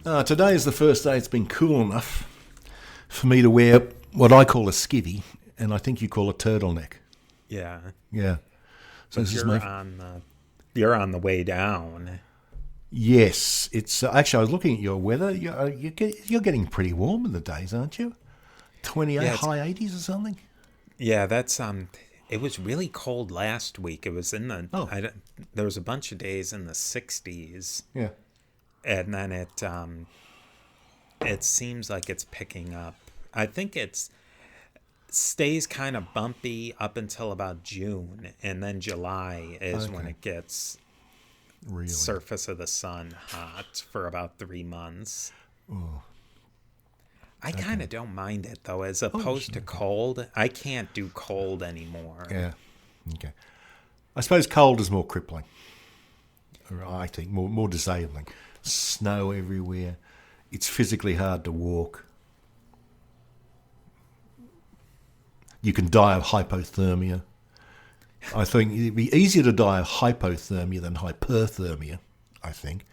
Today is the first day it's been cool enough for me to wear what I call a skivvy, and I think you call a turtleneck. Yeah. Yeah. So But this is you're on the way down. Yes, it's actually. I was looking at your weather. You're getting pretty warm in the days, aren't you? 28, Yeah, high 80s or something. Yeah, that's it was really cold last week. It was in the Oh, there was a bunch of days in the 60s, yeah. and then it seems like it's picking up. I think it's stays kind of bumpy up until about June, and then July is when Okay. it gets Really. surface of the sun hot for about 3 months. Oh, I kind of don't mind it though, as opposed to okay. cold. I can't do cold anymore. Yeah. Okay. I suppose cold is more crippling. Or I think more disabling. Snow everywhere. It's physically hard to walk. You can die of hypothermia. I think it'd be easier to die of hypothermia than hyperthermia, I think.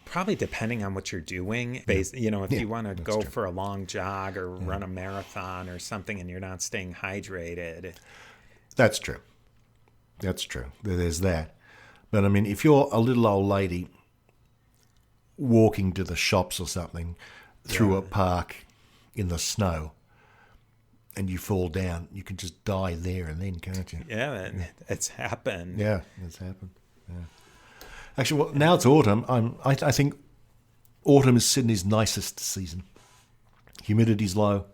Probably depending on what you're doing. If Yeah, you want to that's go true. for a long jog or run a marathon or something and you're not staying hydrated. That's true. That's true. There's that. But I mean, if you're a little old lady walking to the shops or something through a park in the snow and you fall down, you can just die there and then, can't you? Yeah, it's happened. Yeah, it's happened. Yeah. Actually, well, now it's autumn. I think autumn is Sydney's nicest season. Humidity's low,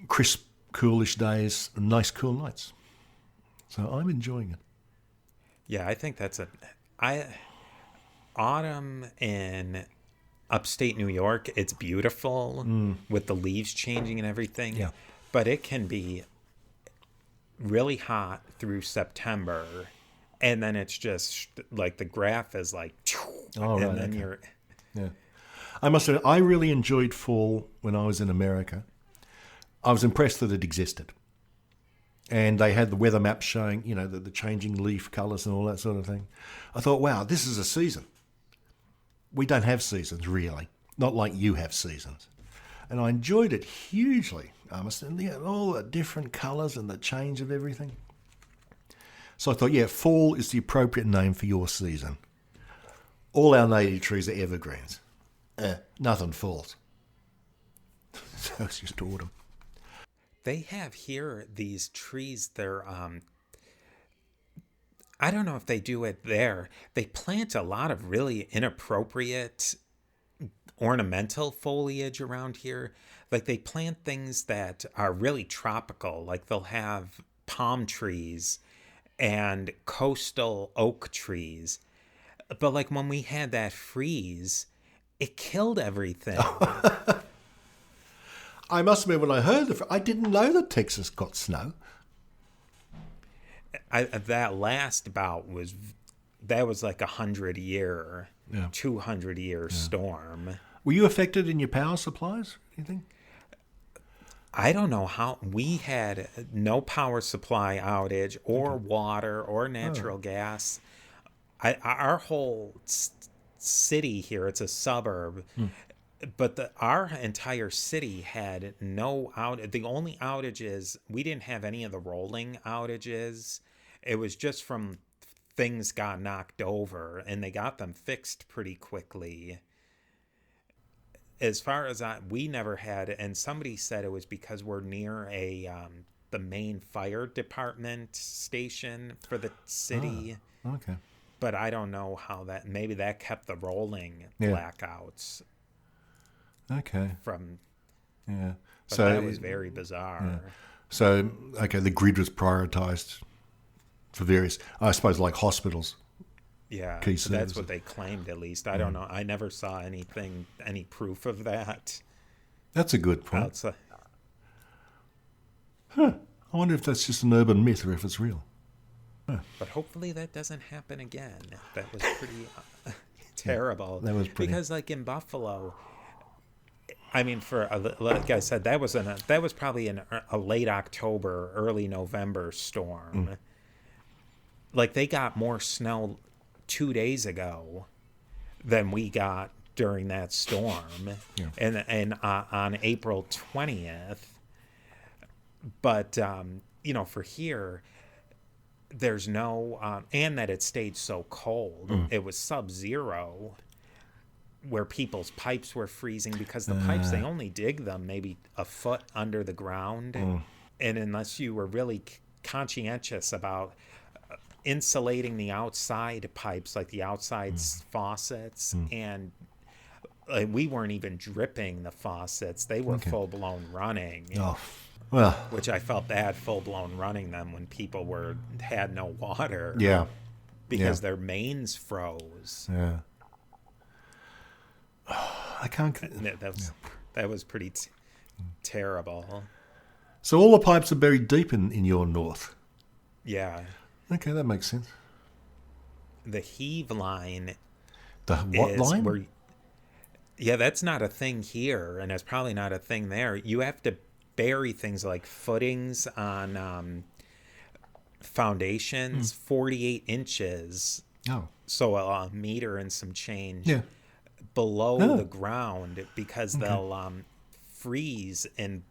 crisp, coolish days, and nice, cool nights. So I'm enjoying it. Yeah, I think autumn in upstate New York, it's beautiful with the leaves changing and everything. Yeah. But it can be really hot through September, and then it's just like the graph is like, Oh, right, and then okay. you're Yeah. I must admit, I really enjoyed fall when I was in America. I was impressed that it existed. And they had the weather maps showing, the changing leaf colours and all that sort of thing. I thought, wow, this is a season. We don't have seasons, really. Not like you have seasons. And I enjoyed it hugely. I must admit, all the different colours and the change of everything. So I thought, yeah, fall is the appropriate name for your season. All our native trees are evergreens. Nothing falls. So it's just autumn. they have here these trees. They're I don't know if they do it there. They plant a lot of really inappropriate ornamental foliage around here. Like they plant things that are really tropical. Like they'll have palm trees and coastal oak trees. But like when we had that freeze, it killed everything. I must admit, when I heard I didn't know that Texas got snow. That last bout was like 100-year, Yeah. 200-year storm. Were you affected in your power supplies? Anything? I don't know how we had no power supply outage or water or natural gas. Our whole city here, it's a suburb, but our entire city had no out. The only outages, we didn't have any of the rolling outages. It was just from things got knocked over, and they got them fixed pretty quickly. As far as we never had, and somebody said it was because we're near the main fire department station for the city. Okay. But I don't know how that. Maybe that kept the rolling blackouts Okay. from. Yeah. But So that was very bizarre. Yeah. So okay, the grid was prioritised for various, I suppose, like hospitals. Yeah, Key so that's services. what they claimed at least. I don't know. I never saw any proof of that. That's a good point. Outside. I wonder if that's just an urban myth or if it's real. But hopefully that doesn't happen again. That was pretty terrible. That was pretty. Because like in Buffalo, I mean, like I said, that was probably a late October, early November storm. Like they got more snow 2 days ago than we got during that storm. Yeah. And on April 20th. But, for here, there's no, and that it stayed so cold. It was sub-zero, where people's pipes were freezing because the pipes, they only dig them maybe a foot under the ground. And unless you were really conscientious about insulating the outside pipes, like the outside faucets, and we weren't even dripping the faucets. They were full-blown running. Oh, well. Which I felt bad full-blown running them when people had no water. Yeah. Because their mains froze. Yeah. I can't. That was pretty terrible. So all the pipes are buried deep in your north. Yeah. Okay, that makes sense. The heave line. The what line? That's not a thing here, and it's probably not a thing there. You have to bury things like footings on foundations, 48 inches. Oh. So a meter and some change below the ground, because they'll freeze and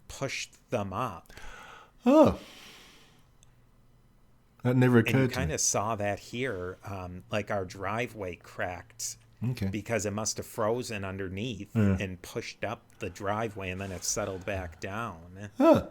push them up. Oh. That never occurred to me. And you kind of saw that here, like our driveway cracked. Okay. Because it must have frozen underneath and pushed up the driveway, and then it settled back down. Huh.